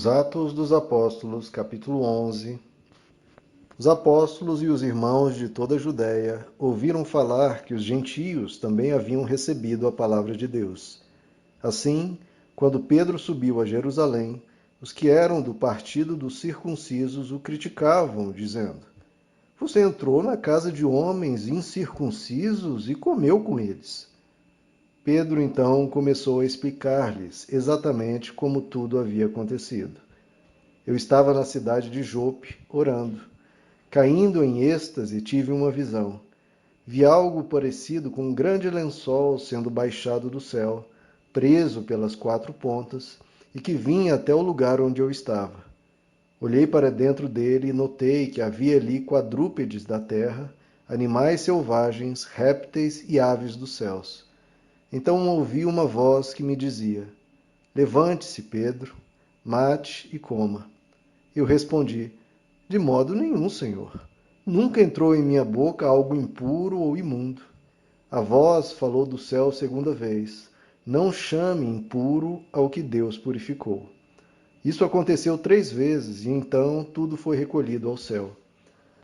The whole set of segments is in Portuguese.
Atos dos Apóstolos, capítulo 11. Os apóstolos e os irmãos de toda a Judéia ouviram falar que os gentios também haviam recebido a palavra de Deus. Assim, quando Pedro subiu a Jerusalém, os que eram do partido dos circuncisos o criticavam, dizendo: Você entrou na casa de homens incircuncisos e comeu com eles. Pedro então começou a explicar-lhes exatamente como tudo havia acontecido. Eu estava na cidade de Jope, orando. Caindo em êxtase, tive uma visão. Vi algo parecido com um grande lençol sendo baixado do céu, preso pelas quatro pontas, e que vinha até o lugar onde eu estava. Olhei para dentro dele e notei que havia ali quadrúpedes da terra, animais selvagens, répteis e aves dos céus. Então ouvi uma voz que me dizia: Levante-se, Pedro, mate e coma. Eu respondi: De modo nenhum, Senhor. Nunca entrou em minha boca algo impuro ou imundo. A voz falou do céu segunda vez: Não chame impuro ao que Deus purificou. Isso aconteceu 3 vezes e então tudo foi recolhido ao céu.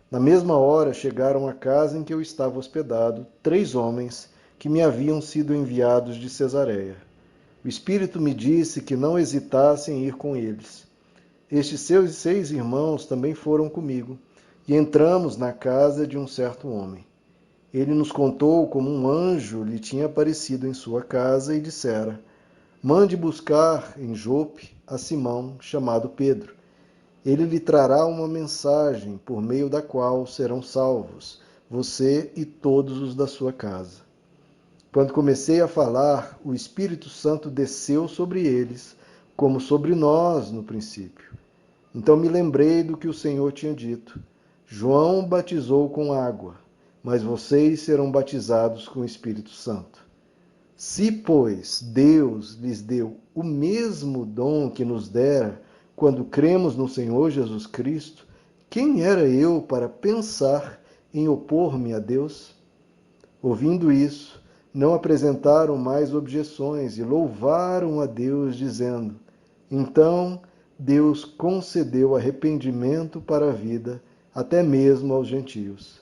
Na mesma hora chegaram à casa em que eu estava hospedado 3 homens que me haviam sido enviados de Cesareia. O Espírito me disse que não hesitasse em ir com eles. Estes seus 6 irmãos também foram comigo, e entramos na casa de um certo homem. Ele nos contou como um anjo lhe tinha aparecido em sua casa e dissera: Mande buscar em Jope a Simão, chamado Pedro. Ele lhe trará uma mensagem por meio da qual serão salvos, você e todos os da sua casa. Quando comecei a falar, o Espírito Santo desceu sobre eles, como sobre nós no princípio. Então me lembrei do que o Senhor tinha dito: João batizou com água, mas vocês serão batizados com o Espírito Santo. Se, pois, Deus lhes deu o mesmo dom que nos dera quando cremos no Senhor Jesus Cristo, quem era eu para pensar em opor-me a Deus? Ouvindo isso, não apresentaram mais objeções e louvaram a Deus, dizendo: Então Deus concedeu arrependimento para a vida, até mesmo aos gentios.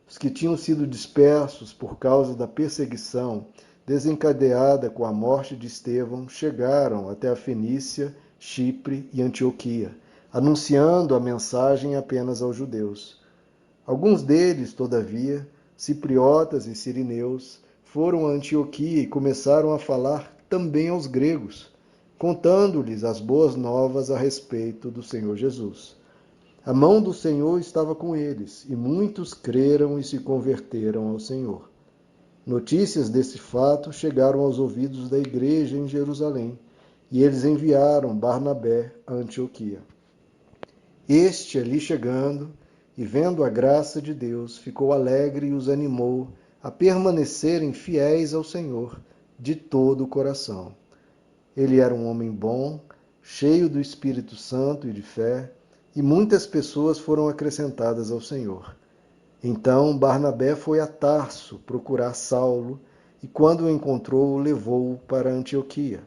Os que tinham sido dispersos por causa da perseguição desencadeada com a morte de Estevão chegaram até a Fenícia, Chipre e Antioquia, anunciando a mensagem apenas aos judeus. Alguns deles, todavia, cipriotas e sirineus, foram a Antioquia e começaram a falar também aos gregos, contando-lhes as boas novas a respeito do Senhor Jesus. A mão do Senhor estava com eles, e muitos creram e se converteram ao Senhor. Notícias desse fato chegaram aos ouvidos da igreja em Jerusalém, e eles enviaram Barnabé a Antioquia. Este, ali chegando, e vendo a graça de Deus, ficou alegre e os animou a permanecerem fiéis ao Senhor de todo o coração. Ele era um homem bom, cheio do Espírito Santo e de fé, e muitas pessoas foram acrescentadas ao Senhor. Então Barnabé foi a Tarso procurar Saulo, e quando o encontrou, levou-o para Antioquia.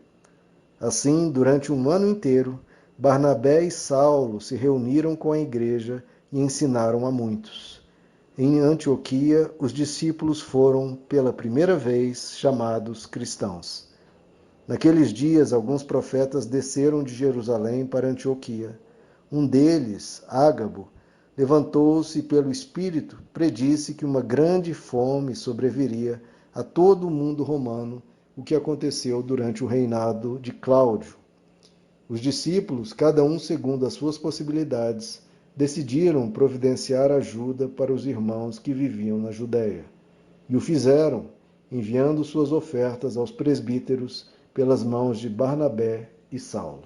Assim, durante 1 ano inteiro, Barnabé e Saulo se reuniram com a igreja e ensinaram a muitos. Em Antioquia, os discípulos foram, pela primeira vez, chamados cristãos. Naqueles dias, alguns profetas desceram de Jerusalém para Antioquia. Um deles, Ágabo, levantou-se e pelo Espírito predisse que uma grande fome sobreviria a todo o mundo romano, o que aconteceu durante o reinado de Cláudio. Os discípulos, cada um segundo as suas possibilidades, decidiram providenciar ajuda para os irmãos que viviam na Judéia. E o fizeram, enviando suas ofertas aos presbíteros pelas mãos de Barnabé e Saulo.